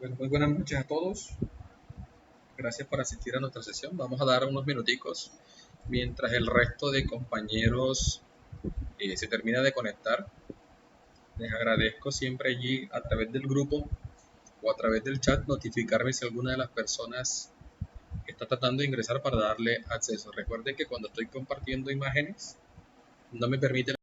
Pues muy buenas noches a todos. Gracias por asistir a nuestra sesión. Vamos a dar unos minuticos mientras el resto de compañeros se termina de conectar. Les agradezco siempre allí a través del grupo o a través del chat notificarme si alguna de las personas está tratando de ingresar para darle acceso. Recuerden que cuando estoy compartiendo imágenes no me permite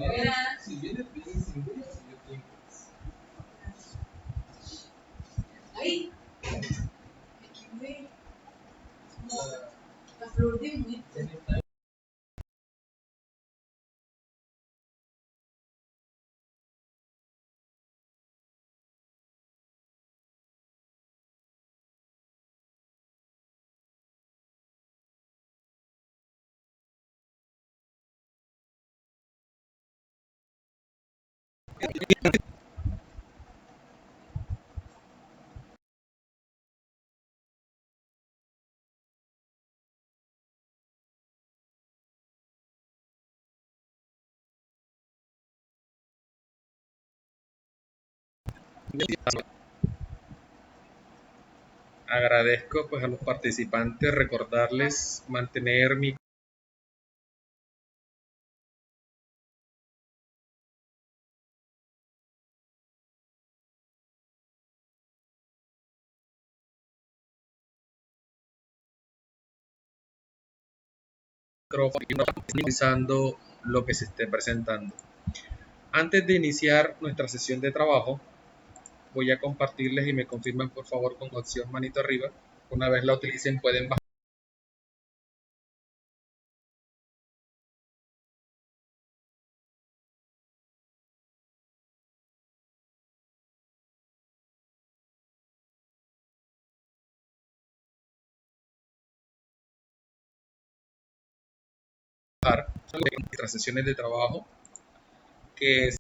Si viene bien, si voy a seguir tiempo. Ay, la flor de muerte. Agradezco pues a los participantes recordarles mantener mi micrófono utilizando lo que se esté presentando. Antes de iniciar nuestra sesión de trabajo, voy a compartirles y me confirman por favor con opción manito arriba. Una vez la utilicen pueden bajar nuestras sesiones de trabajo que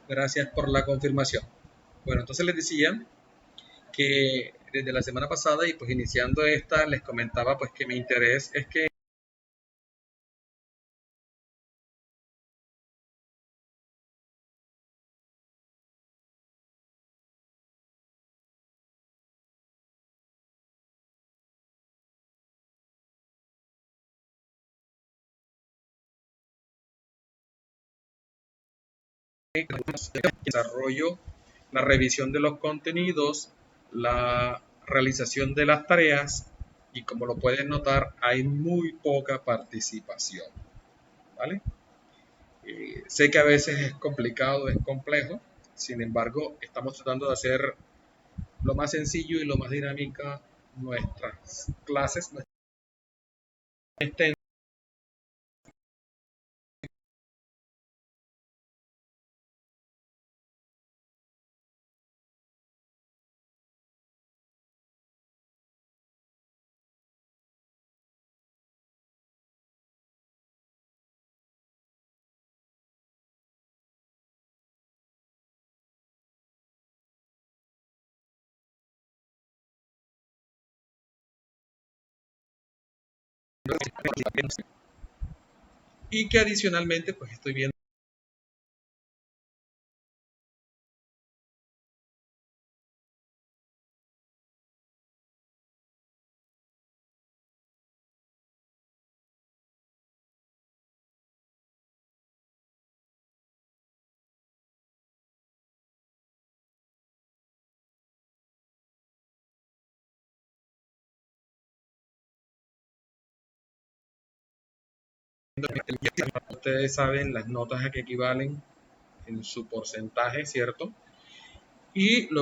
gracias por la confirmación. Bueno, entonces les decía que desde la semana pasada y pues iniciando esta les comentaba pues que mi interés es que desarrollo, la revisión de los contenidos, la realización de las tareas y como lo pueden notar hay muy poca participación, ¿vale? Sé que a veces es complicado, es complejo, sin embargo estamos tratando de hacer lo más sencillo y lo más dinámica nuestras clases, nuestra y que adicionalmente pues estoy viendo que ustedes saben las notas a que equivalen en su porcentaje, ¿cierto? Y lo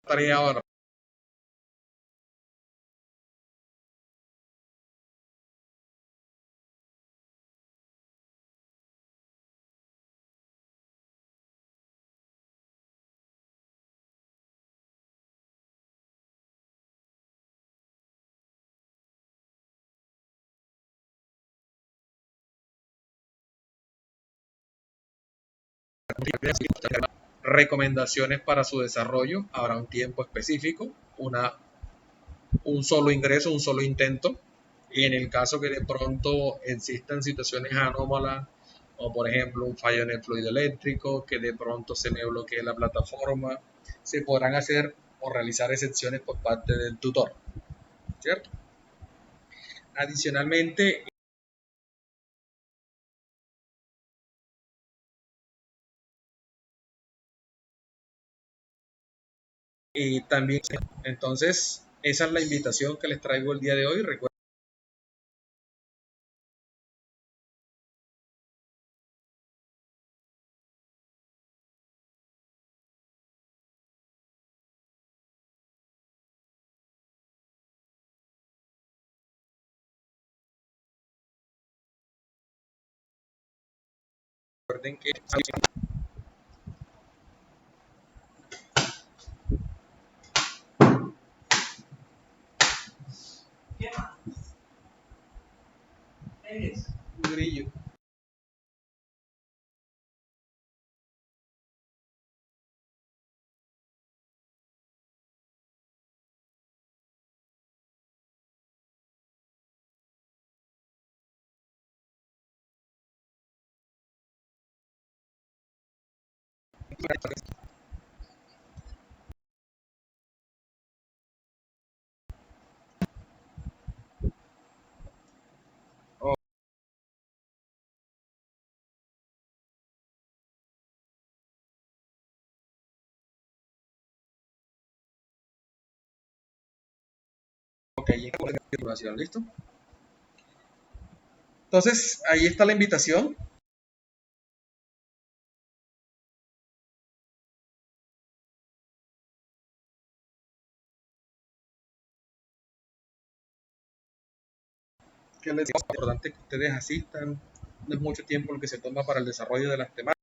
tarea ahora recomendaciones para su desarrollo. Habrá un tiempo específico, un solo ingreso, un solo intento. Y en el caso que de pronto existan situaciones anómalas, o por ejemplo un fallo en el fluido eléctrico, que de pronto se me bloquee la plataforma, se podrán hacer o realizar excepciones por parte del tutor, ¿cierto? Adicionalmente, y también, entonces, esa es la invitación que les traigo el día de hoy. Recuerden que es un grillo. Ok, ¿listo? Entonces, ahí está la invitación. Que les digo, es importante que ustedes asistan. No es mucho tiempo lo que se toma para el desarrollo de las temáticas.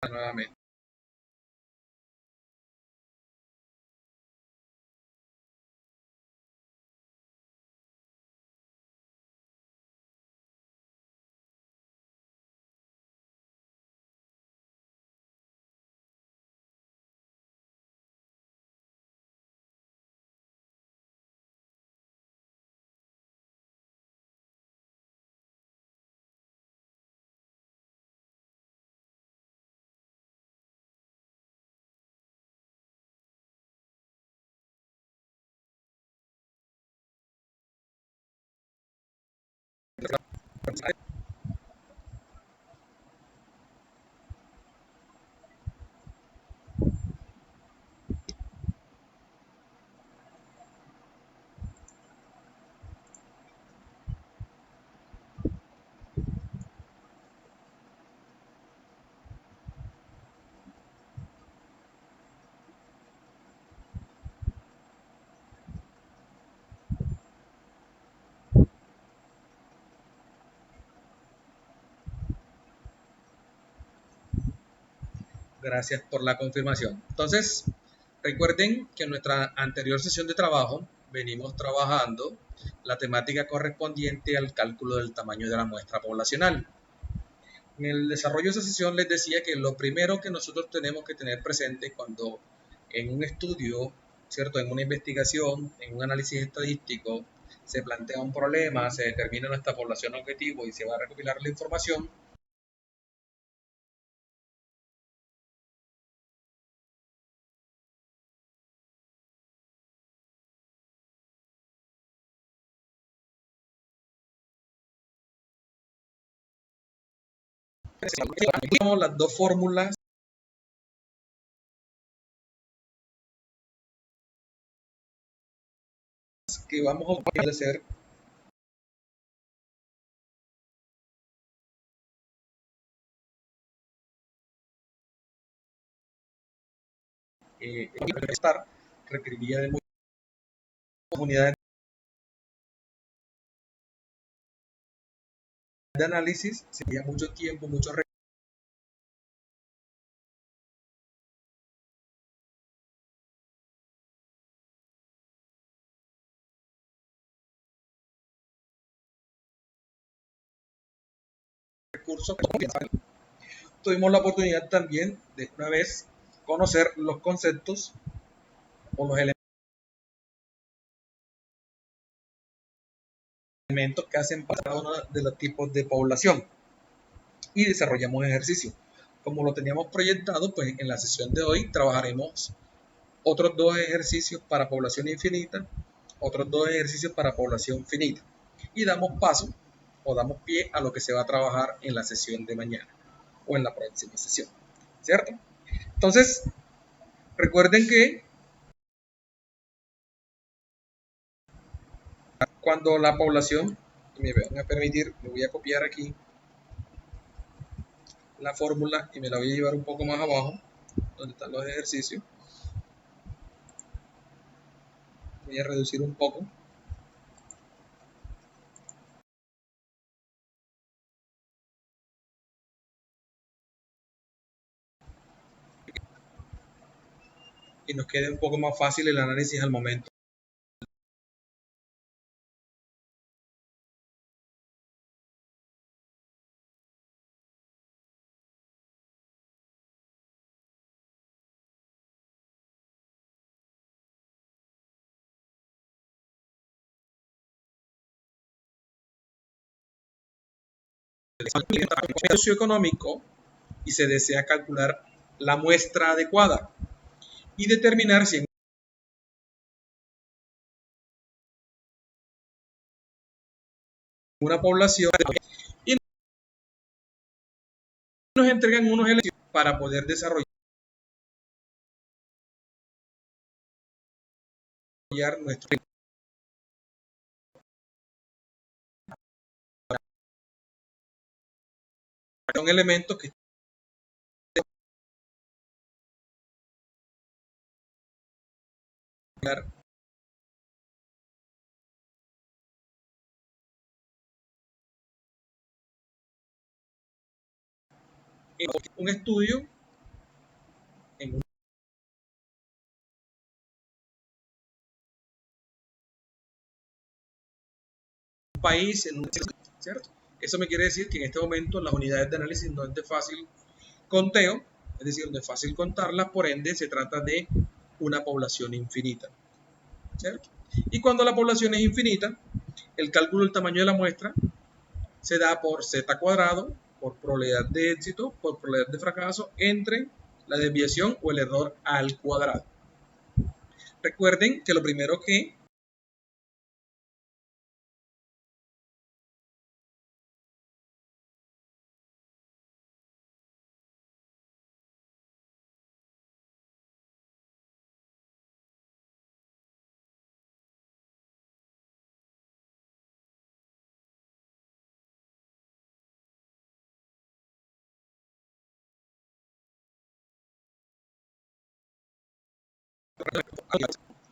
Nuevamente. Gracias por la confirmación. Entonces, recuerden que en nuestra anterior sesión de trabajo venimos trabajando la temática correspondiente al cálculo del tamaño de la muestra poblacional. En el desarrollo de esa sesión les decía que lo primero que nosotros tenemos que tener presente cuando en un estudio, ¿cierto? En una investigación, en un análisis estadístico, se plantea un problema, se determina nuestra población objetivo y se va a recopilar la información, tenemos las dos fórmulas que vamos a utilizar. estar requeriría de muchas unidades de análisis, sería mucho tiempo, mucho recursos. Tuvimos la oportunidad también de una vez conocer los conceptos o los elementos que hacen para cada uno de los tipos de población y desarrollamos ejercicio. Como lo teníamos proyectado, pues en la sesión de hoy trabajaremos otros dos ejercicios para población infinita, otros dos ejercicios para población finita y damos paso o damos pie a lo que se va a trabajar en la sesión de mañana o en la próxima sesión, ¿cierto? Entonces, recuerden que cuando la población, me van a permitir, me voy a copiar aquí la fórmula y me la voy a llevar un poco más abajo, donde están los ejercicios. Voy a reducir un poco. Y nos quede un poco más fácil el análisis al momento. Socioeconómico y se desea calcular la muestra adecuada y determinar si en una población y nos entregan unos elementos para poder desarrollar nuestro. Son elementos que un estudio en un país, en un, ¿cierto? Eso me quiere decir que en este momento las unidades de análisis no es de fácil conteo, es decir, no es fácil contarlas, por ende se trata de una población infinita, ¿cierto? Y cuando la población es infinita, el cálculo del tamaño de la muestra se da por z cuadrado, por probabilidad de éxito, por probabilidad de fracaso, entre la desviación o el error al cuadrado. Recuerden que lo primero que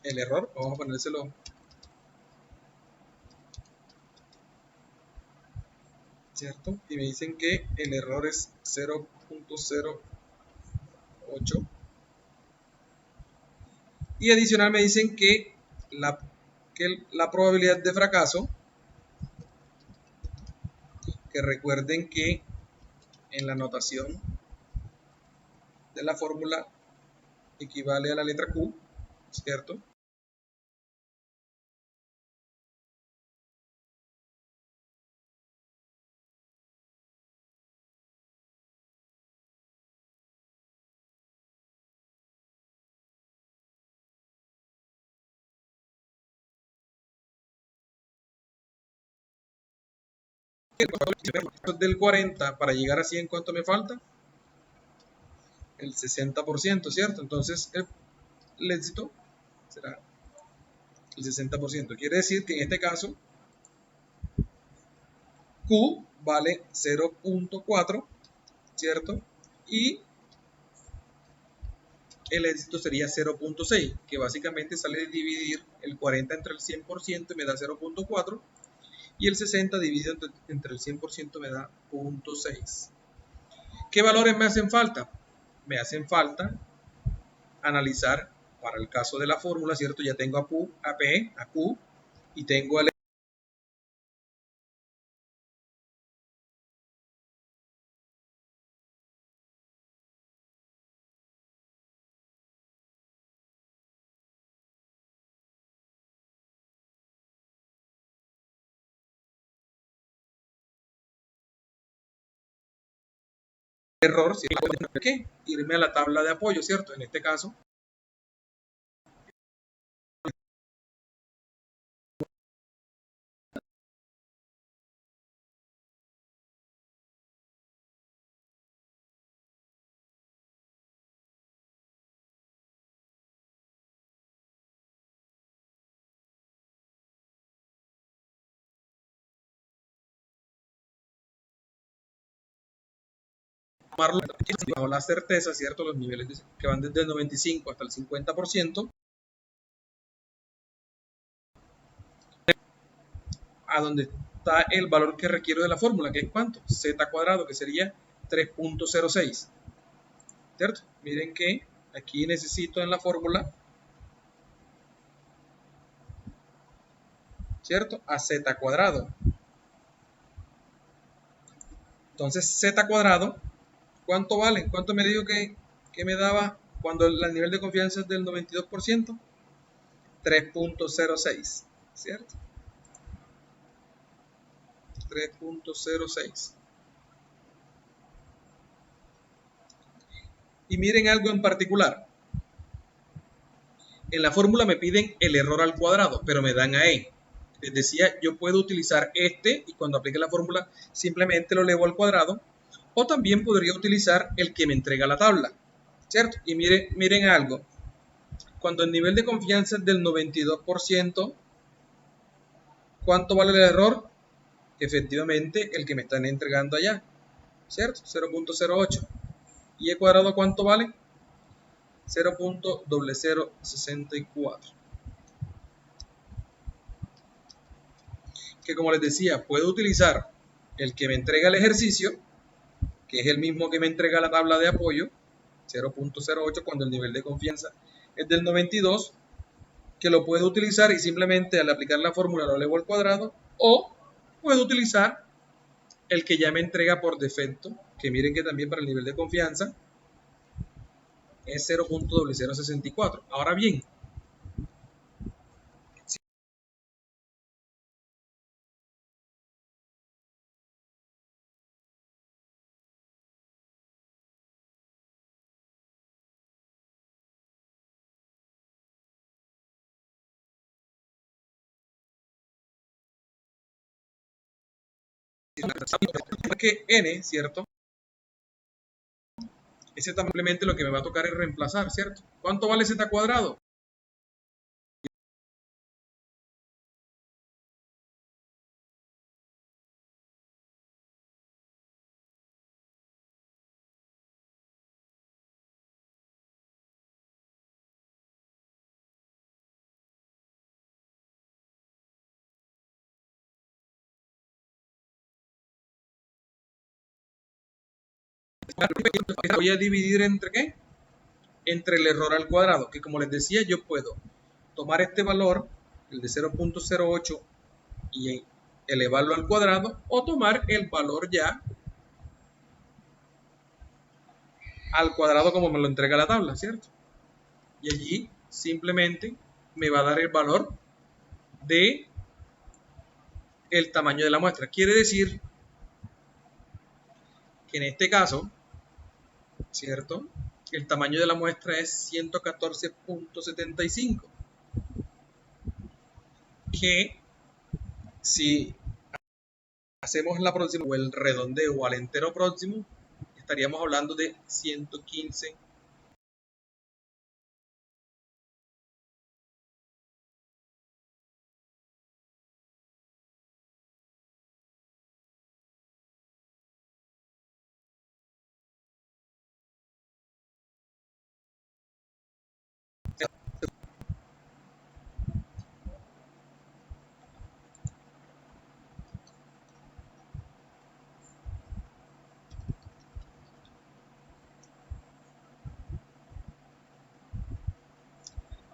el error, vamos a ponérselo ¿cierto? Y me dicen que el error es 0.08 y adicional me dicen que la probabilidad de fracaso, que recuerden que en la notación de la fórmula equivale a la letra Q, ¿cierto? Del 40 para llegar a 100, ¿cuánto me falta? El 60%, ¿cierto? Entonces el éxito será el 60%. Quiere decir que en este caso Q vale 0.4, ¿cierto? Y el éxito sería 0.6, que básicamente sale de dividir el 40 entre el 100% y me da 0.4, y el 60 dividido entre el 100% me da 0.6. ¿Qué valores me hacen falta? Me hacen falta analizar para el caso de la fórmula, ¿cierto? Ya tengo a Q, a P, a Q, y tengo el error, si ¿qué? Irme a la tabla de apoyo, ¿cierto? En este caso, tomarlo bajo la certeza, ¿cierto? Los niveles que van desde el 95 hasta el 50%, a donde está el valor que requiero de la fórmula, que es ¿cuánto? Z cuadrado, que sería 3.06, ¿cierto? Miren que aquí necesito en la fórmula, ¿cierto? A Z cuadrado. Entonces, Z cuadrado, ¿cuánto vale? ¿Cuánto me dijo que me daba cuando el nivel de confianza es del 92%? 3.06, ¿cierto? 3.06. Y miren algo en particular. En la fórmula me piden el error al cuadrado, pero me dan a E. Les decía, yo puedo utilizar este y cuando aplique la fórmula simplemente lo elevo al cuadrado, o también podría utilizar el que me entrega la tabla, ¿cierto? Y miren algo. Cuando el nivel de confianza es del 92%, ¿cuánto vale el error? Efectivamente, el que me están entregando allá, ¿cierto? 0.08. ¿Y E cuadrado cuánto vale? 0.0064. Que como les decía, puedo utilizar el que me entrega el ejercicio, que es el mismo que me entrega la tabla de apoyo, 0.08 cuando el nivel de confianza es del 92, que lo puedo utilizar y simplemente al aplicar la fórmula lo elevo al cuadrado, o puedo utilizar el que ya me entrega por defecto, que miren que también para el nivel de confianza es 0.0064. Ahora bien, que n, ¿cierto? Ese simplemente lo que me va a tocar es reemplazar, ¿cierto? ¿Cuánto vale z cuadrado? Voy a dividir entre ¿qué? Entre el error al cuadrado, que como les decía, yo puedo tomar este valor, el de 0.08, y elevarlo al cuadrado, o tomar el valor ya al cuadrado como me lo entrega la tabla, ¿cierto? Y allí simplemente me va a dar el valor de el tamaño de la muestra. Quiere decir que en este caso, ¿cierto? El tamaño de la muestra es 114.75, que si hacemos la próxima o el redondeo al entero próximo, estaríamos hablando de 115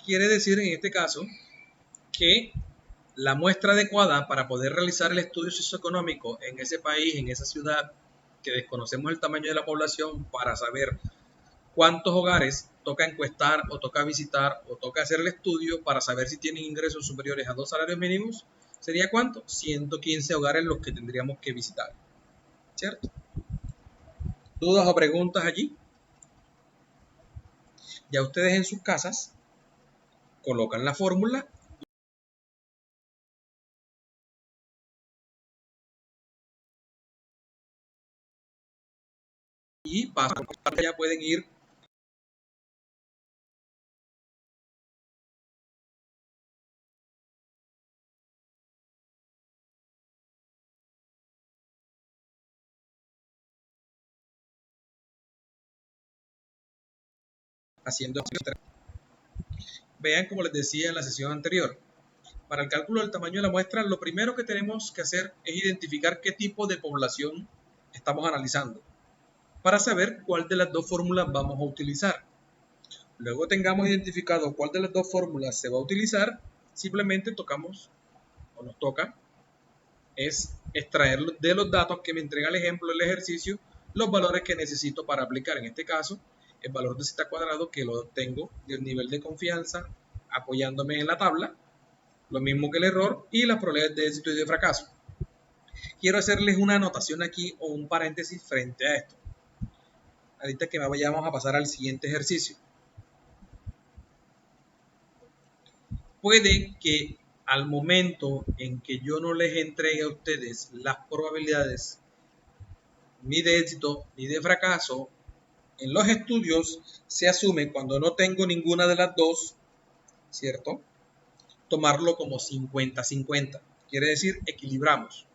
quiere decir en este caso que la muestra adecuada para poder realizar el estudio socioeconómico en ese país, en esa ciudad, que desconocemos el tamaño de la población, para saber cuántos hogares toca encuestar o toca visitar o toca hacer el estudio para saber si tienen ingresos superiores a 2 salarios mínimos, ¿sería cuánto? 115 hogares los que tendríamos que visitar, ¿cierto? ¿Dudas o preguntas allí? Ya ustedes en sus casas colocan la fórmula y paso ya pueden ir haciendo. Vean, como les decía en la sesión anterior, para el cálculo del tamaño de la muestra, lo primero que tenemos que hacer es identificar qué tipo de población estamos analizando, para saber cuál de las dos fórmulas vamos a utilizar. Luego tengamos identificado cuál de las dos fórmulas se va a utilizar, simplemente tocamos o nos toca es extraer de los datos que me entrega el ejemplo del ejercicio los valores que necesito para aplicar. En este caso, el valor de z cuadrado que lo obtengo del nivel de confianza apoyándome en la tabla, lo mismo que el error y las probabilidades de éxito y de fracaso. Quiero hacerles una anotación aquí o un paréntesis frente a esto. Ahorita que vayamos a pasar al siguiente ejercicio. Puede que al momento en que yo no les entregue a ustedes las probabilidades ni de éxito ni de fracaso, en los estudios se asume cuando no tengo ninguna de las dos, ¿cierto? Tomarlo como 50-50. Quiere decir, equilibramos.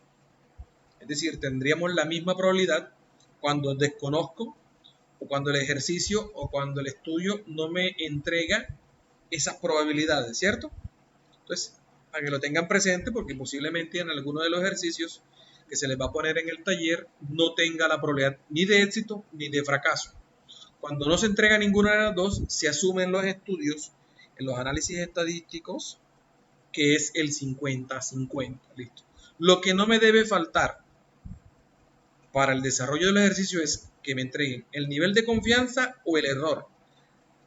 Es decir, tendríamos la misma probabilidad cuando desconozco o cuando el ejercicio o cuando el estudio no me entrega esas probabilidades, ¿cierto? Entonces, para que lo tengan presente, porque posiblemente en alguno de los ejercicios que se les va a poner en el taller no tenga la probabilidad ni de éxito ni de fracaso. Cuando no se entrega ninguna de las dos, se asume en los estudios, en los análisis estadísticos, que es el 50-50. Listo. Lo que no me debe faltar para el desarrollo del ejercicio es que me entreguen el nivel de confianza o el error.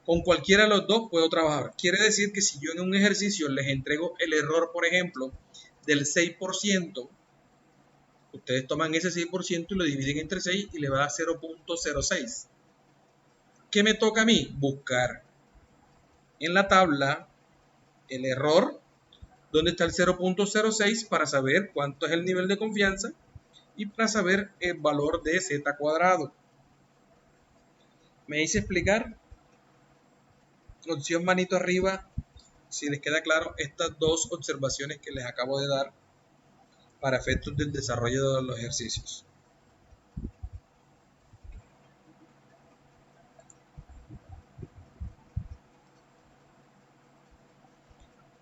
Con cualquiera de los dos puedo trabajar. Quiere decir que si yo en un ejercicio les entrego el error, por ejemplo, del 6%, ustedes toman ese 6% y lo dividen entre 6 y le va a dar 0.06. ¿Qué me toca a mí? Buscar en la tabla el error, donde está el 0.06 para saber cuánto es el nivel de confianza y para saber el valor de z cuadrado. ¿Me hice explicar? Opción manito arriba si les queda claro estas dos observaciones que les acabo de dar para efectos del desarrollo de los ejercicios.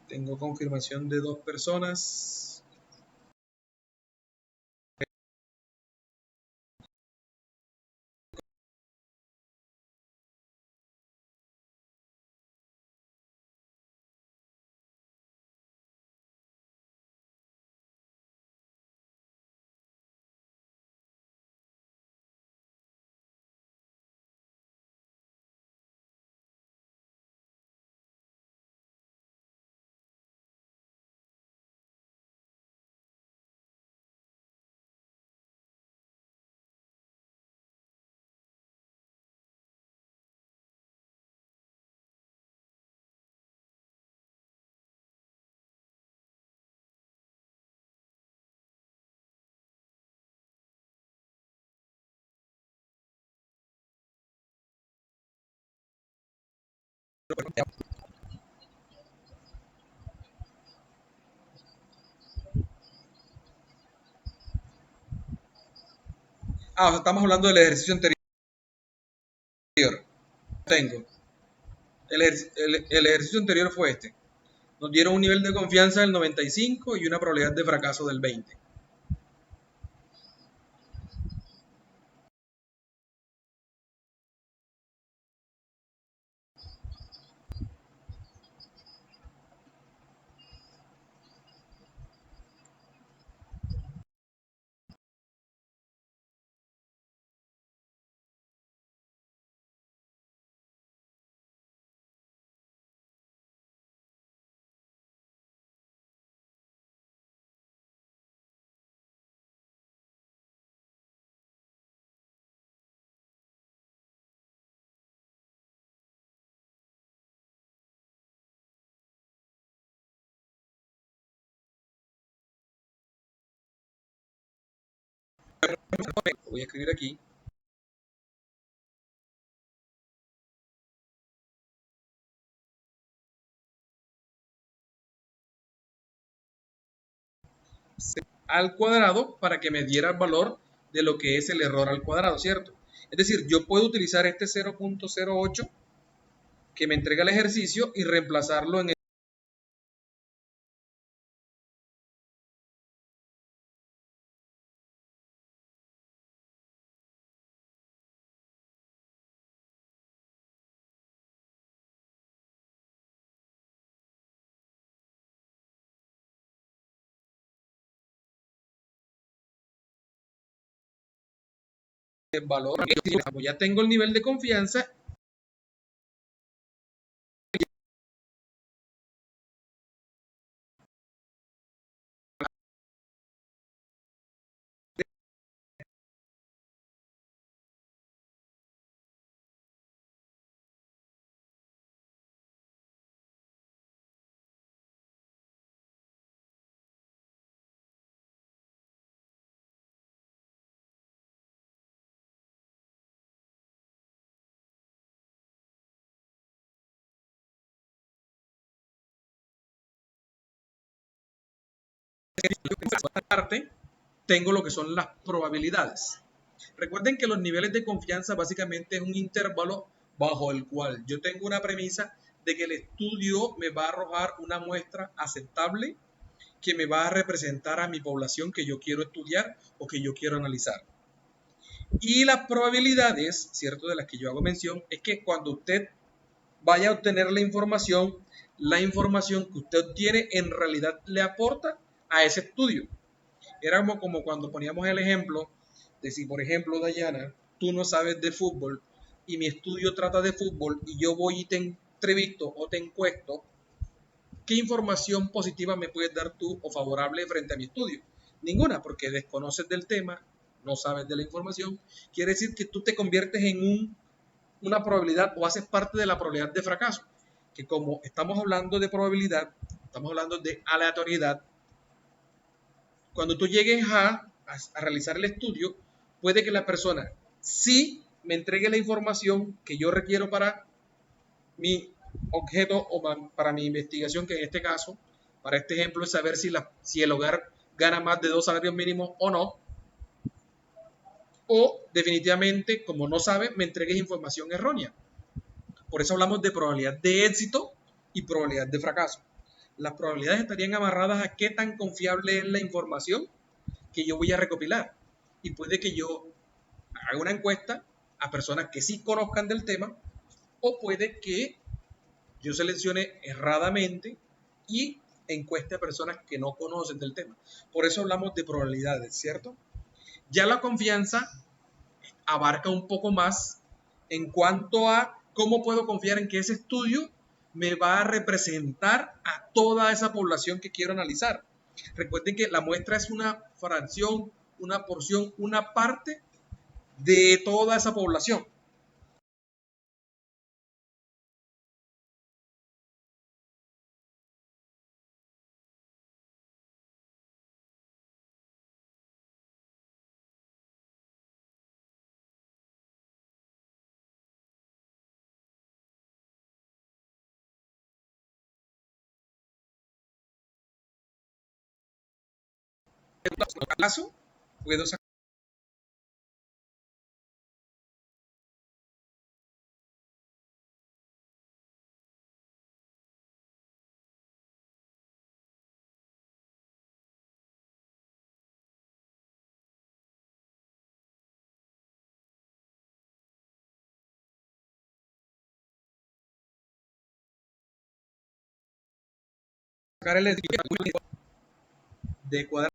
Tengo confirmación de 2 personas. Estamos hablando del ejercicio anterior. Tengo. El ejercicio anterior fue este. Nos dieron un nivel de confianza del 95 y una probabilidad de fracaso del 20. Voy a escribir aquí. Al cuadrado para que me diera el valor de lo que es el error al cuadrado, ¿cierto? Es decir, yo puedo utilizar este 0.08 que me entrega el ejercicio y reemplazarlo en el valor. Ya tengo el nivel de confianza. Parte, tengo lo que son las probabilidades. Recuerden que los niveles de confianza básicamente es un intervalo bajo el cual yo tengo una premisa de que el estudio me va a arrojar una muestra aceptable que me va a representar a mi población que yo quiero estudiar o que yo quiero analizar. Y las probabilidades, ¿cierto? De las que yo hago mención, es que cuando usted vaya a obtener la información que usted obtiene en realidad le aporta a ese estudio. Era como cuando poníamos el ejemplo de si, por ejemplo, Dayana, tú no sabes de fútbol y mi estudio trata de fútbol y yo voy y te entrevisto o te encuesto, ¿qué información positiva me puedes dar tú o favorable frente a mi estudio? Ninguna, porque desconoces del tema, no sabes de la información. Quiere decir que tú te conviertes en una probabilidad o haces parte de la probabilidad de fracaso. Que como estamos hablando de probabilidad, estamos hablando de aleatoriedad, cuando tú llegues a realizar el estudio, puede que la persona sí me entregue la información que yo requiero para mi objeto o para mi investigación, que en este caso, para este ejemplo, es saber si el hogar gana más de 2 salarios mínimos o no, o definitivamente, como no sabe, me entregues información errónea. Por eso hablamos de probabilidad de éxito y probabilidad de fracaso. Las probabilidades estarían amarradas a qué tan confiable es la información que yo voy a recopilar. Y puede que yo haga una encuesta a personas que sí conozcan del tema, o puede que yo seleccione erradamente y encueste a personas que no conocen del tema. Por eso hablamos de probabilidades, ¿cierto? Ya la confianza abarca un poco más en cuanto a cómo puedo confiar en que ese estudio me va a representar a toda esa población que quiero analizar. Recuerden que la muestra es una fracción, una porción, una parte de toda esa población. En todo caso, puedo sacar el de cuadrar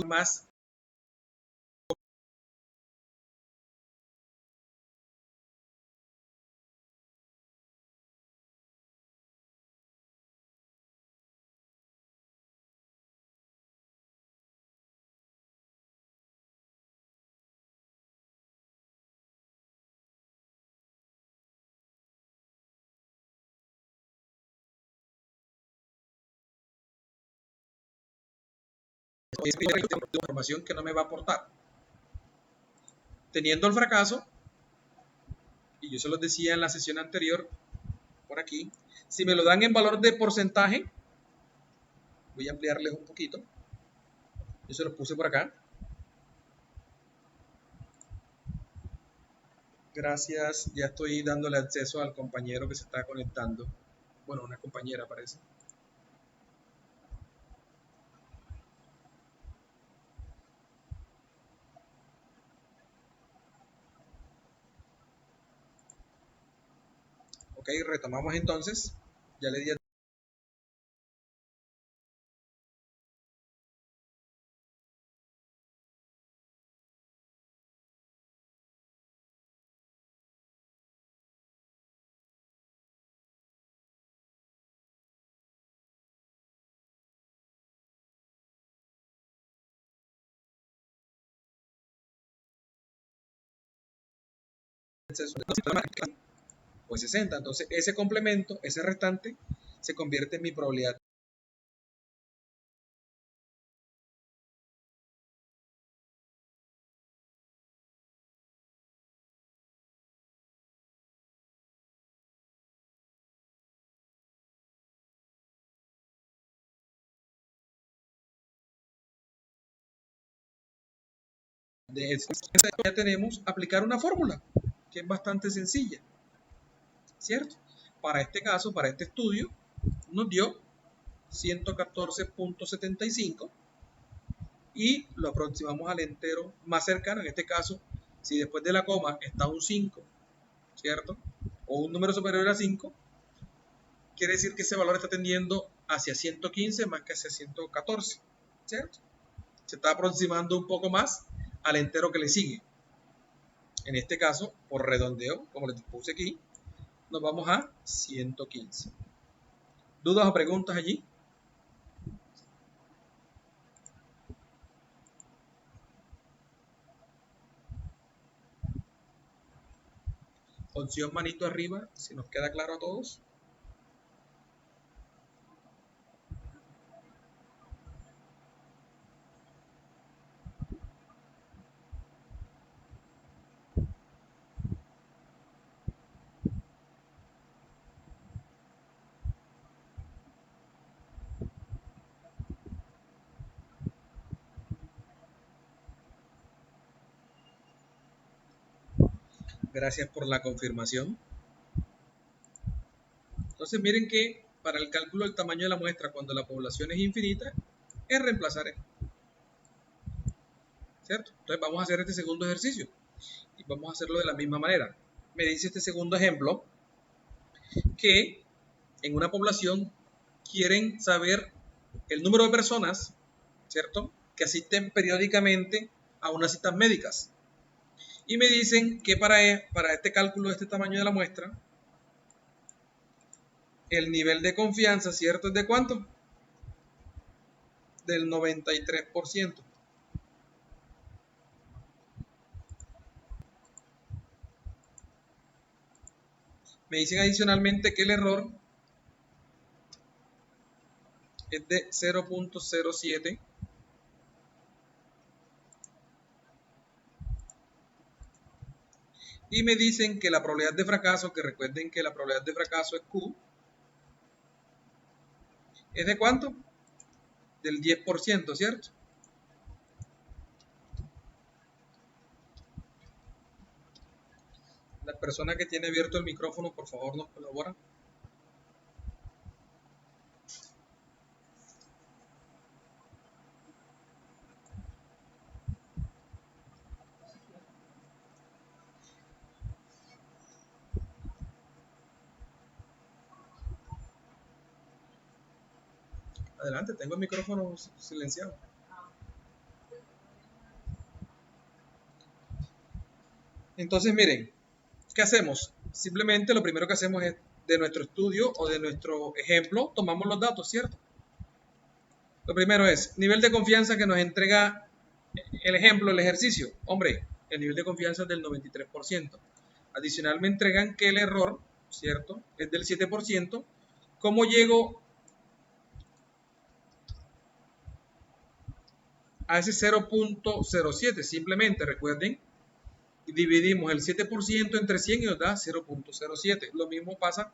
más información que no me va a aportar. Teniendo el fracaso, y yo se los decía en la sesión anterior, por aquí, si me lo dan en valor de porcentaje, voy a ampliarles un poquito, yo se los puse por acá. Gracias, ya estoy dándole acceso al compañero que se está conectando. Bueno, una compañera parece. Ok, retomamos entonces. Ya le di acceso pues 60. Entonces ese complemento, ese restante, se convierte en mi probabilidad de eso. Ya tenemos aplicar una fórmula que es bastante sencilla, ¿cierto? Para este caso, para este estudio, nos dio 114.75 y lo aproximamos al entero más cercano. En este caso, si después de la coma está un 5, ¿cierto? O un número superior a 5, quiere decir que ese valor está tendiendo hacia 115 más que hacia 114, ¿cierto? Se está aproximando un poco más al entero que le sigue. En este caso, por redondeo, como les puse aquí, nos vamos a 115. ¿Dudas o preguntas allí? Opción manito arriba, si nos queda claro a todos. Gracias por la confirmación. Entonces miren que para el cálculo del tamaño de la muestra, cuando la población es infinita, es reemplazar esto, ¿cierto? Entonces vamos a hacer este segundo ejercicio y vamos a hacerlo de la misma manera. Me dice este segundo ejemplo que en una población quieren saber el número de personas, ¿cierto?, que asisten periódicamente a unas citas médicas. Y me dicen que para este cálculo de este tamaño de la muestra, el nivel de confianza, ¿cierto?, es de ¿cuánto? Del 93%. Me dicen adicionalmente que el error es de 0.07. Y me dicen que la probabilidad de fracaso, que recuerden que la probabilidad de fracaso es Q, ¿es de cuánto? Del 10%, ¿cierto? La persona que tiene abierto el micrófono, por favor, nos colabora. Adelante, tengo el micrófono silenciado. Entonces, miren, ¿qué hacemos? Simplemente lo primero que hacemos es de nuestro estudio o de nuestro ejemplo, tomamos los datos, ¿cierto? Lo primero es nivel de confianza que nos entrega el ejemplo, el ejercicio. Hombre, el nivel de confianza es del 93%. Adicional me entregan que el error, ¿cierto?, es del 7%. ¿Cómo llego a ese 0.07. Simplemente recuerden, dividimos el 7% entre 100 y nos da 0.07. Lo mismo pasa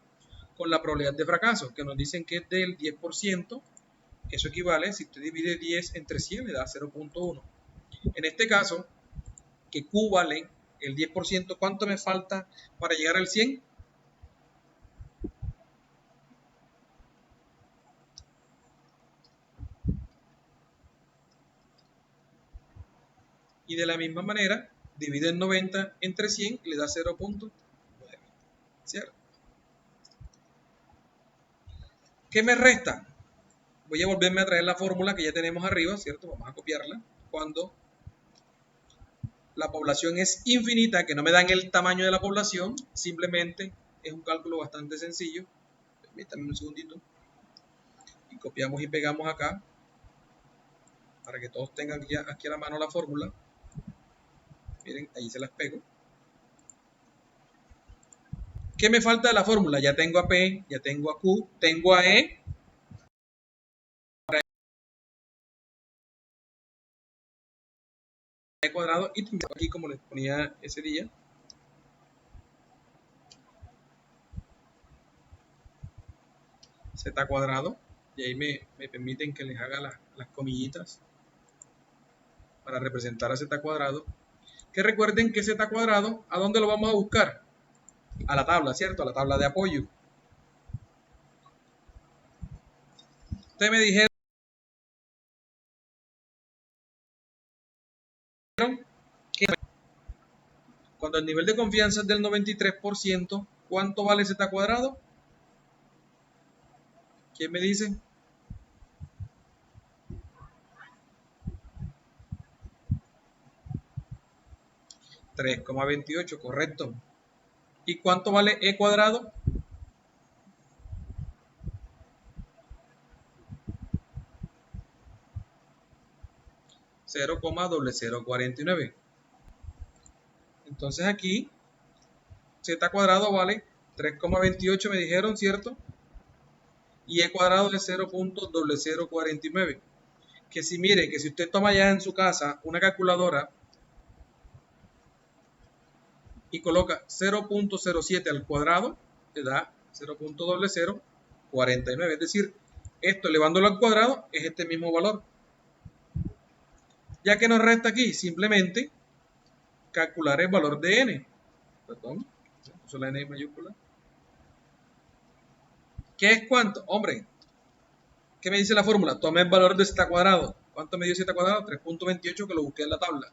con la probabilidad de fracaso, que nos dicen que es del 10%. Eso equivale, si usted divide 10 entre 100, le da 0.1. En este caso, que Q vale el 10%, ¿cuánto me falta para llegar al 100? Y de la misma manera, divide el 90 entre 100 y le da 0.9. ¿Cierto? ¿Qué me resta? Voy a volverme a traer la fórmula que ya tenemos arriba, ¿cierto? Vamos a copiarla. Cuando la población es infinita, que no me dan el tamaño de la población, simplemente es un cálculo bastante sencillo. Permítanme un segundito. Y copiamos y pegamos acá, para que todos tengan aquí a la mano la fórmula. Miren, ahí se las pego. ¿Qué me falta de la fórmula? Ya tengo a P, ya tengo a Q, tengo a E. Cuadrado y aquí, como les ponía ese día, z cuadrado, y ahí me permiten que les haga las comillitas para representar a z cuadrado. Que recuerden que z cuadrado, ¿a dónde lo vamos a buscar? A la tabla, ¿cierto? A la tabla de apoyo. Ustedes me dijeron que cuando el nivel de confianza es del 93%, ¿cuánto vale z cuadrado? ¿Quién me dice? 3,28, correcto. ¿Y cuánto vale e cuadrado? 0,0049. Entonces aquí z cuadrado vale 3,28, me dijeron, ¿cierto? Y e cuadrado es 0.0049. Que si mire, que si usted toma ya en su casa una calculadora y coloca 0.07 al cuadrado, le da 0.0049. Es decir, esto elevándolo al cuadrado es este mismo valor. Ya que nos resta aquí, simplemente calcular el valor de n. Perdón, se puso la n mayúscula. ¿Qué es cuánto? Hombre, ¿qué me dice la fórmula? Tome el valor de z cuadrado. ¿Cuánto me dio z cuadrado? 3.28, que lo busqué en la tabla.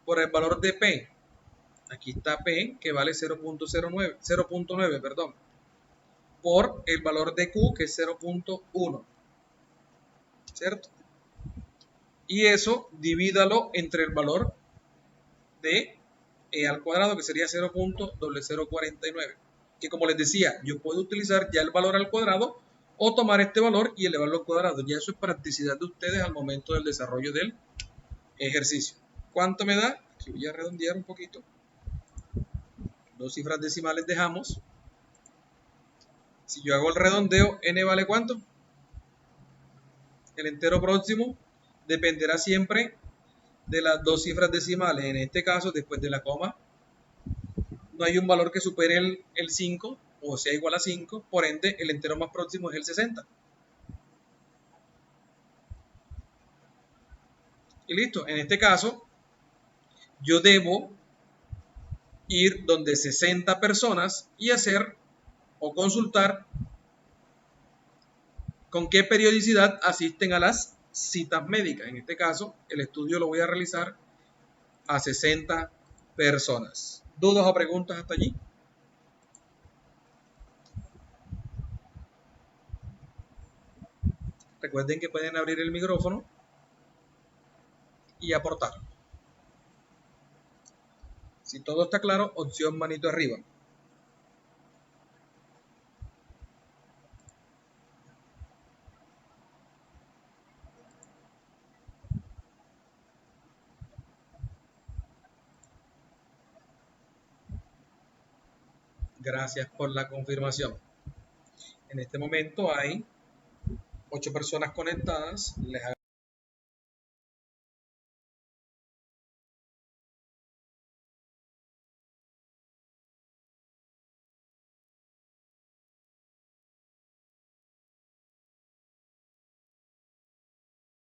Por el valor de P. Aquí está P, que vale 0.9, perdón. Por el valor de Q, que es 0.1. ¿Cierto? Y eso divídalo entre el valor de E al cuadrado, que sería 0.0049. Que como les decía, yo puedo utilizar ya el valor al cuadrado o tomar este valor y elevarlo al cuadrado. Ya eso es practicidad de ustedes al momento del desarrollo del ejercicio. ¿Cuánto me da? Aquí voy a redondear un poquito. 2 cifras decimales dejamos. Si yo hago el redondeo, n vale ¿cuánto? El entero próximo dependerá siempre de las 2 cifras decimales. En este caso, después de la coma, no hay un valor que supere el 5 o sea igual a 5. Por ende, el entero más próximo es el 60. Y listo. En este caso, yo debo ir donde 60 personas y hacer o consultar con qué periodicidad asisten a las citas médicas. En este caso, el estudio lo voy a realizar a 60 personas. ¿Dudas o preguntas hasta allí? Recuerden que pueden abrir el micrófono y aportar. Si todo está claro, opción manito arriba. Gracias por la confirmación. En este momento hay 8 personas conectadas. Les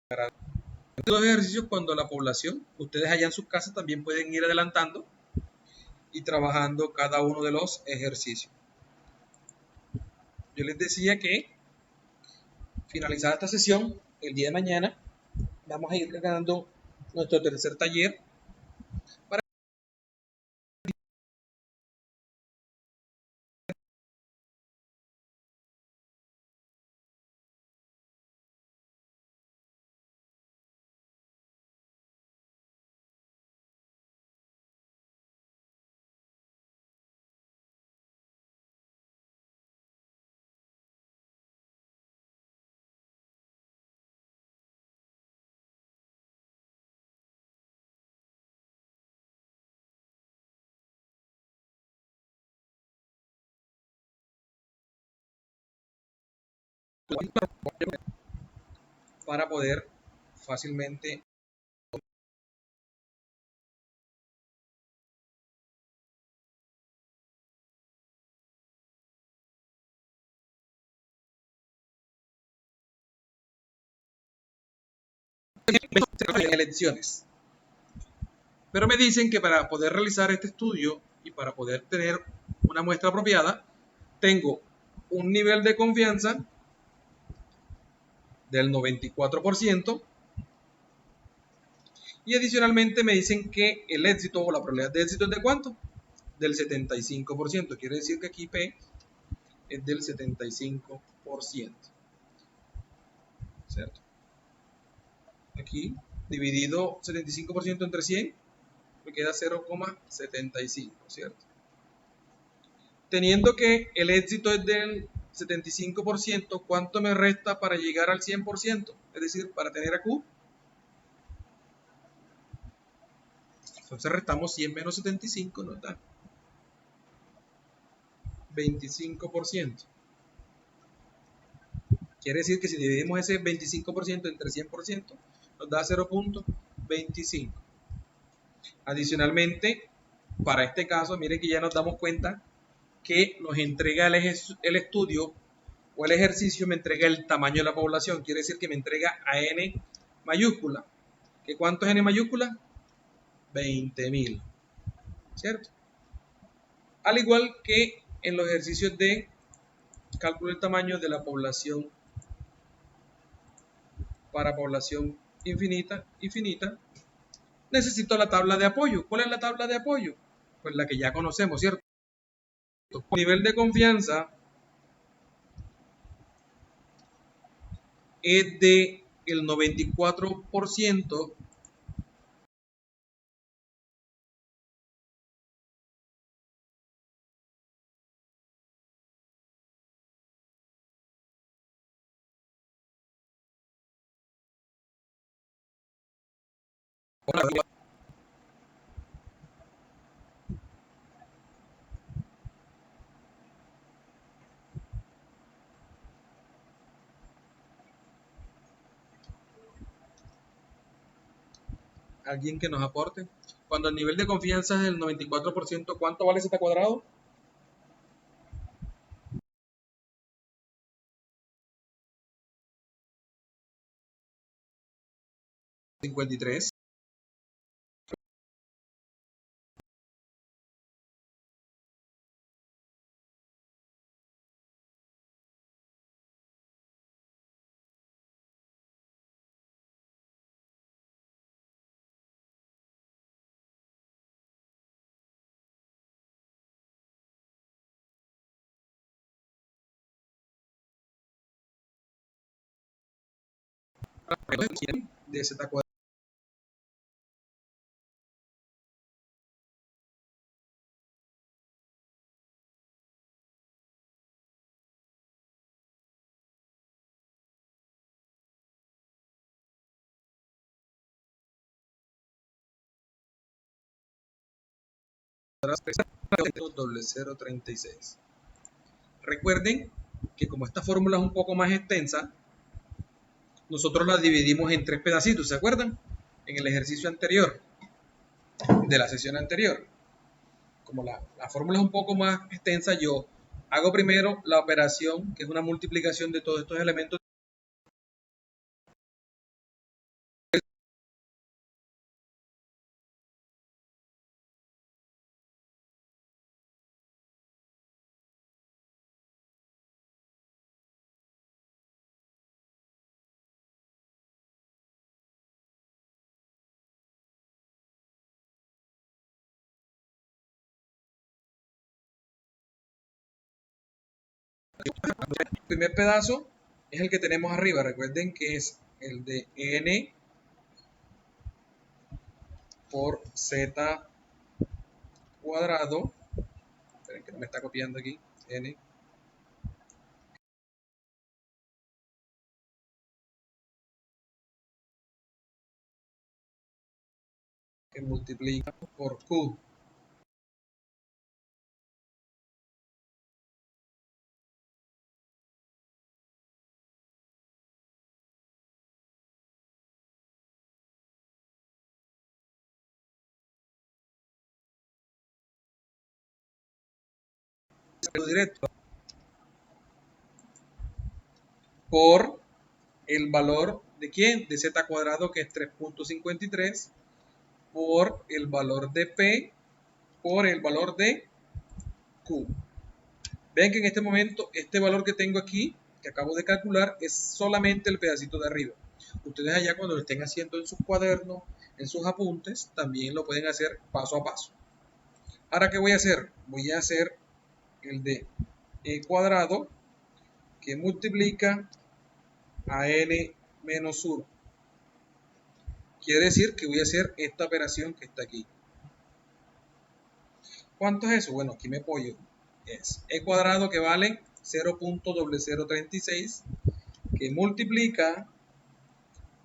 Los ejercicios cuando la población, ustedes allá en sus casas también pueden ir adelantando y trabajando cada uno de los ejercicios. Yo les decía que finalizada esta sesión, el día de mañana vamos a ir ganando nuestro tercer taller para poder fácilmente elecciones. Pero me dicen que para poder realizar este estudio y para poder tener una muestra apropiada, tengo un nivel de confianza del 94% y adicionalmente me dicen que el éxito o la probabilidad de éxito es de ¿cuánto? Del 75%. Quiere decir que aquí P es del 75%. ¿Cierto? Aquí dividido 75% entre 100 me queda 0,75, ¿cierto? Teniendo que el éxito es del 75%, ¿cuánto me resta para llegar al 100%? Es decir, para tener a Q. Entonces restamos 100 menos 75, nos da 25%. Quiere decir que si dividimos ese 25% entre 100%, nos da 0.25. Adicionalmente, para este caso, miren que ya nos damos cuenta que nos entrega el estudio o el ejercicio, me entrega el tamaño de la población. Quiere decir que me entrega a n mayúscula. ¿Que cuánto es n mayúscula? 20.000. ¿Cierto? Al igual que en los ejercicios de cálculo del tamaño de la población para población infinita, necesito la tabla de apoyo. ¿Cuál es la tabla de apoyo? Pues la que ya conocemos, ¿cierto? Nivel de confianza es de el 94%. Alguien que nos aporte. Cuando el nivel de confianza es del 94%, ¿cuánto vale z cuadrado? 53. De z cuadrado. Doble 0,36. Recuerden que como esta fórmula es un poco más extensa, nosotros la dividimos en 3 pedacitos, ¿se acuerdan? En el ejercicio anterior, de la sesión anterior. Como la fórmula es un poco más extensa, yo hago primero la operación, que es una multiplicación de todos estos elementos El primer pedazo es el que tenemos arriba. Recuerden que es el de n por z cuadrado. Esperen que no me está copiando aquí. N que multiplica por q. Directo por el valor de quién, de z cuadrado, que es 3.53, por el valor de p, por el valor de q. Ven que en este momento este valor que tengo aquí, que acabo de calcular, es solamente el pedacito de arriba. Ustedes allá cuando lo estén haciendo en sus cuadernos, en sus apuntes, también lo pueden hacer paso a paso. Ahora, ¿qué voy a hacer? Voy a hacer el de e cuadrado que multiplica a n menos 1. Quiere decir que voy a hacer esta operación que está aquí. ¿Cuánto es eso? Bueno, aquí me apoyo. Es e cuadrado que vale 0.0036 que multiplica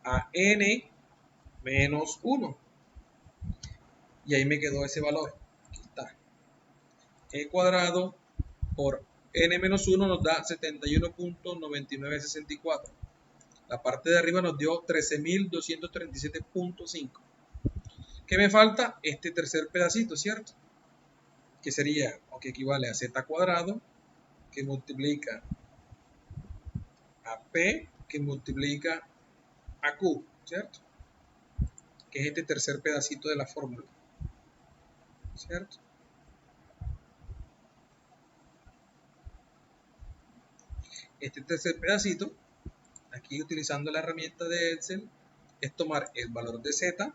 a n menos 1. Y ahí me quedó ese valor. Aquí está. E cuadrado por n menos 1 nos da 71.9964. La parte de arriba nos dio 13.237.5. ¿Qué me falta? Este tercer pedacito, ¿cierto? Que sería, o que equivale a z cuadrado, que multiplica a p, que multiplica a q, ¿cierto? Que es este tercer pedacito de la fórmula, ¿cierto? Este tercer pedacito, aquí utilizando la herramienta de Excel, es tomar el valor de z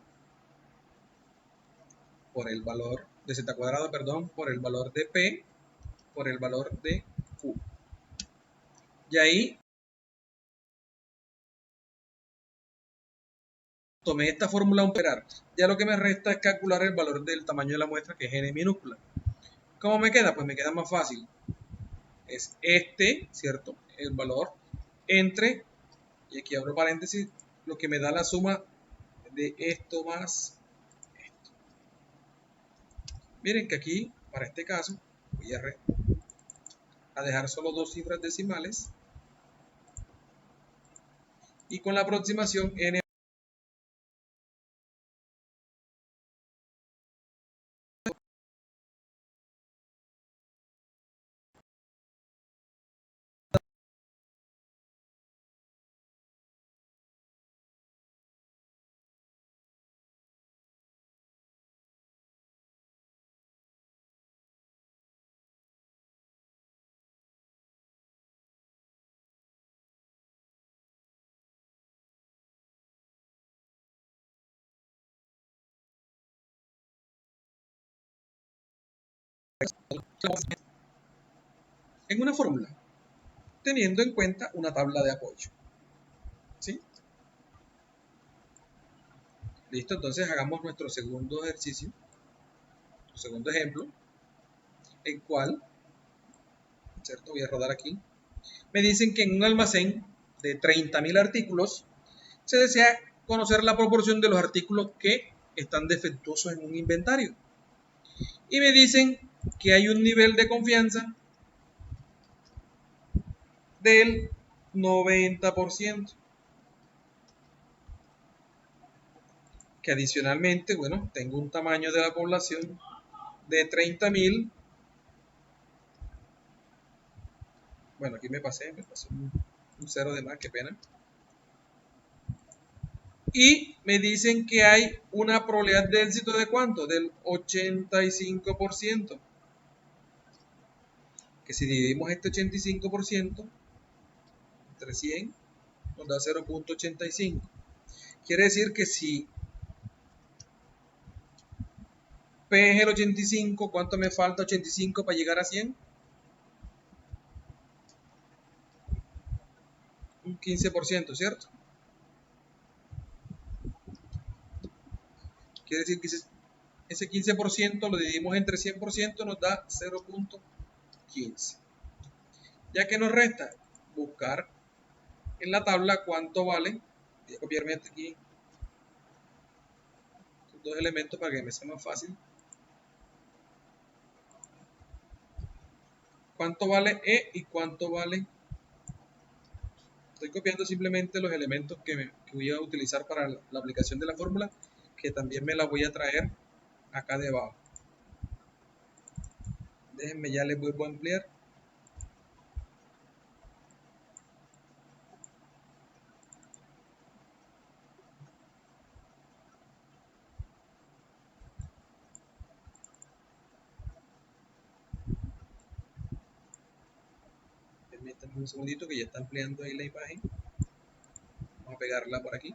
por el valor de z cuadrado, perdón, por el valor de p, por el valor de q. Y ahí tomé esta fórmula a operar. Ya lo que me resta es calcular el valor del tamaño de la muestra, que es n minúscula. ¿Cómo me queda? Pues me queda más fácil. Es este, ¿cierto? El valor entre, y aquí abro paréntesis, lo que me da la suma de esto más esto. Miren que aquí, para este caso, voy a dejar solo dos cifras decimales. Y con la aproximación n en una fórmula, teniendo en cuenta una tabla de apoyo. ¿Sí? Listo, entonces hagamos nuestro segundo ejercicio, segundo ejemplo, el cual, ¿cierto? Voy a rodar aquí. Me dicen que en un almacén de 30.000 artículos se desea conocer la proporción de los artículos que están defectuosos en un inventario. Y me dicen que hay un nivel de confianza del 90%. Que adicionalmente, bueno, tengo un tamaño de la población de 30.000. Bueno, aquí me pasé un cero de más, qué pena. Y me dicen que hay una probabilidad de éxito de ¿cuánto? Del 85%. Que si dividimos este 85% entre 100, nos da 0.85. Quiere decir que si P es el 85, ¿cuánto me falta 85 para llegar a 100? un 15%, ¿cierto? Quiere decir que ese 15% lo dividimos entre 100%, nos da 0.15. Ya que nos resta buscar en la tabla cuánto vale. Voy a copiarme aquí estos dos elementos para que me sea más fácil. ¿Cuánto vale E y cuánto vale? Estoy copiando simplemente los elementos que voy a utilizar para la aplicación de la fórmula, que también me la voy a traer acá debajo. Déjenme, ya les vuelvo a ampliar. Permítanme un segundito que ya está ampliando ahí la imagen. Vamos a pegarla por aquí.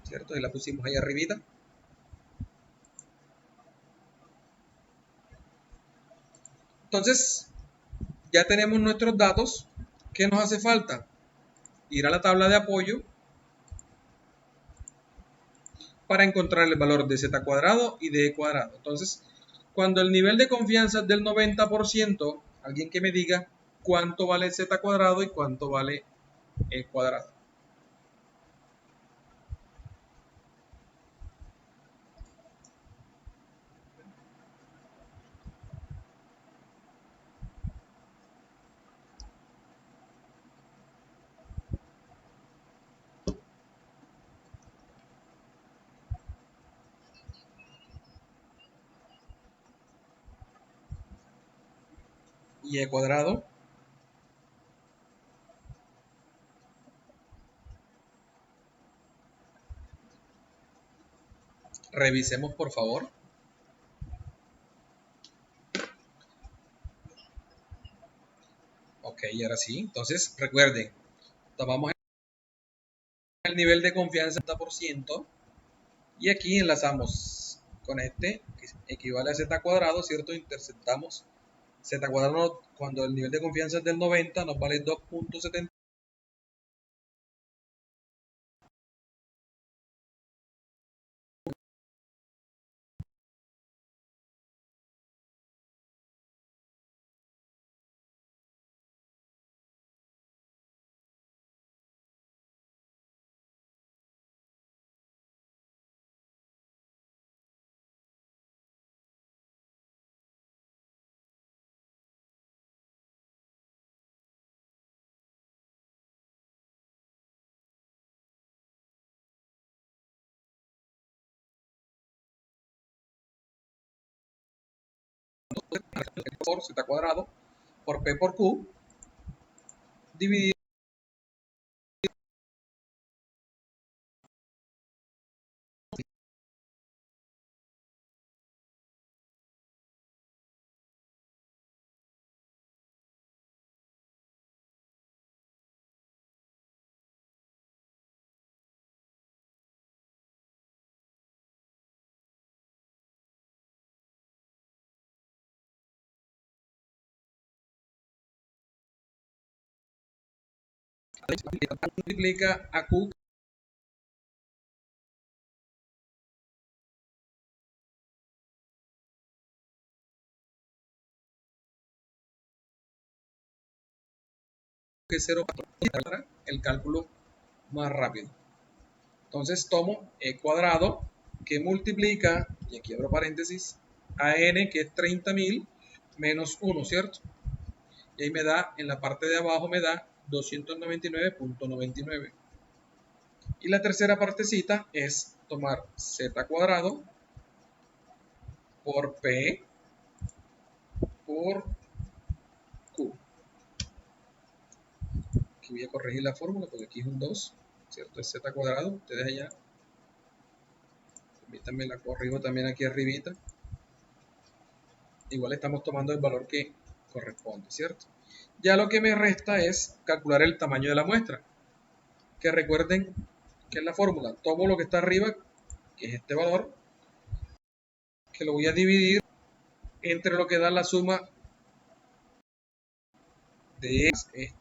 ¿Cierto? Y la pusimos ahí arribita. Entonces, ya tenemos nuestros datos. ¿Qué nos hace falta? Ir a la tabla de apoyo para encontrar el valor de z cuadrado y de e cuadrado. Entonces, cuando el nivel de confianza es del 90%, alguien que me diga cuánto vale z cuadrado y cuánto vale e cuadrado. Y e cuadrado. Revisemos, por favor. Ok, ahora sí. Entonces, recuerden, tomamos el nivel de confianza 90% y aquí enlazamos con este, que equivale a z cuadrado, ¿cierto? Interceptamos z cuadrado cuando el nivel de confianza es del 90, nos vale 2.70. Por z cuadrado por p por q dividido multiplica a q, que es 0,4, para el cálculo más rápido. Entonces tomo e cuadrado que multiplica, y aquí abro paréntesis, a n, que es 30.000 menos 1, ¿cierto? Y ahí me da, en la parte de abajo me da 299.99. Y la tercera partecita es tomar z cuadrado por p por q. Aquí voy a corregir la fórmula porque aquí es un 2, ¿cierto? Es z cuadrado. Ustedes allá, permítanme, la corrijo también aquí arribita. Igual estamos tomando el valor que corresponde, ¿cierto? Ya lo que me resta es calcular el tamaño de la muestra. Que recuerden que es la fórmula. Tomo lo que está arriba, que es este valor, que lo voy a dividir entre lo que da la suma de este.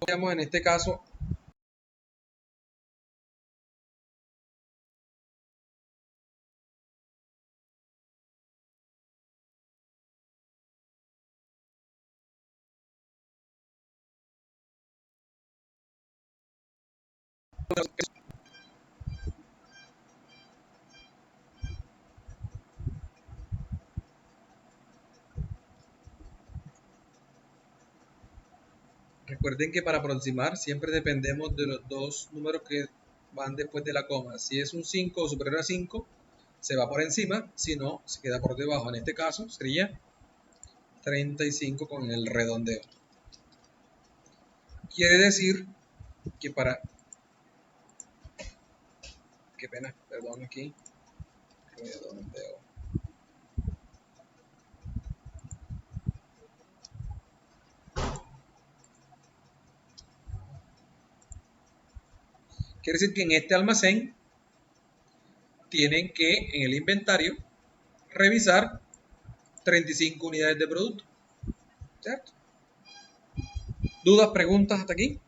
Digamos, en este caso, recuerden que para aproximar siempre dependemos de los dos números que van después de la coma. Si es un 5 o superior a 5, se va por encima, si no, se queda por debajo. En este caso sería 35 con el redondeo. Quiere decir que para... Qué pena, perdón aquí. Redondeo. Quiere decir que en este almacén tienen que, en el inventario, revisar 35 unidades de producto. ¿Cierto? ¿Dudas, preguntas hasta aquí?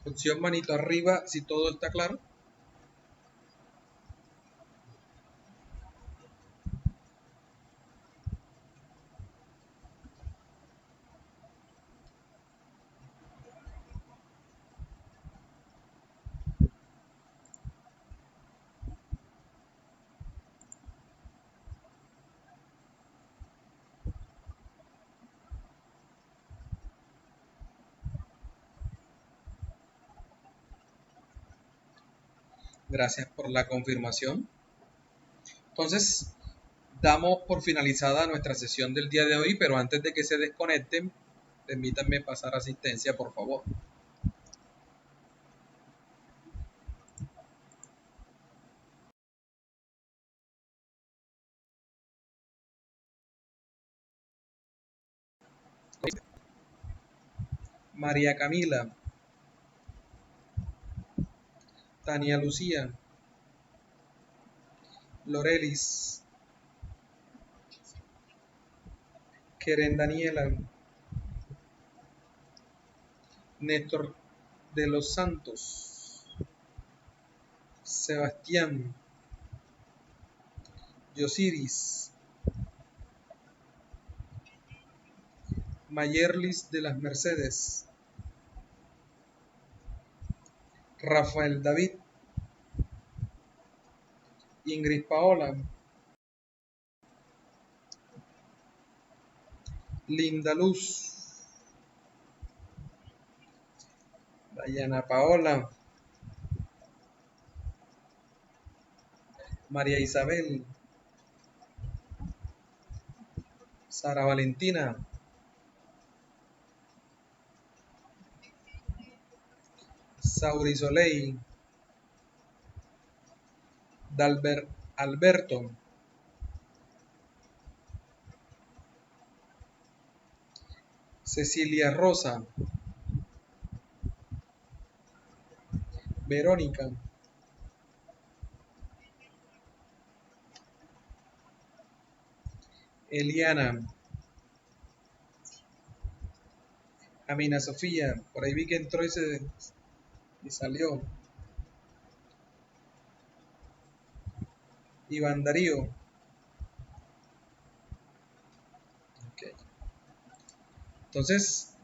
Opción manito arriba si todo está claro. Gracias por la confirmación. Entonces, damos por finalizada nuestra sesión del día de hoy, pero antes de que se desconecten, permítanme pasar asistencia, por favor. María Camila, Tania Lucía, Lorelis, Keren Daniela, Néstor de los Santos, Sebastián, Yosiris, Mayerlis de las Mercedes, Rafael David, Ingrid Paola, Linda Luz, Dayana Paola, María Isabel, Sara Valentina, Sauri Soleil, Dalbert Alberto, Cecilia Rosa, Verónica, Eliana, Amina Sofía, por ahí vi que entró y salió, Iván Darío. Okay. Entonces,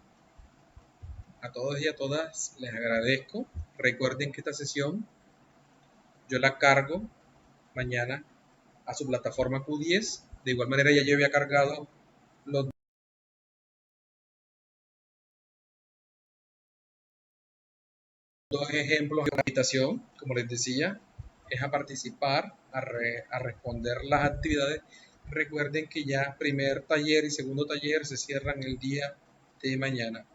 a todos y a todas les agradezco. Recuerden que esta sesión yo la cargo mañana a su plataforma Q10. De igual manera ya yo había cargado los dos ejemplos de invitación, como les decía, es a participar, a responder las actividades Recuerden que ya primer taller y segundo taller se cierran el día de mañana.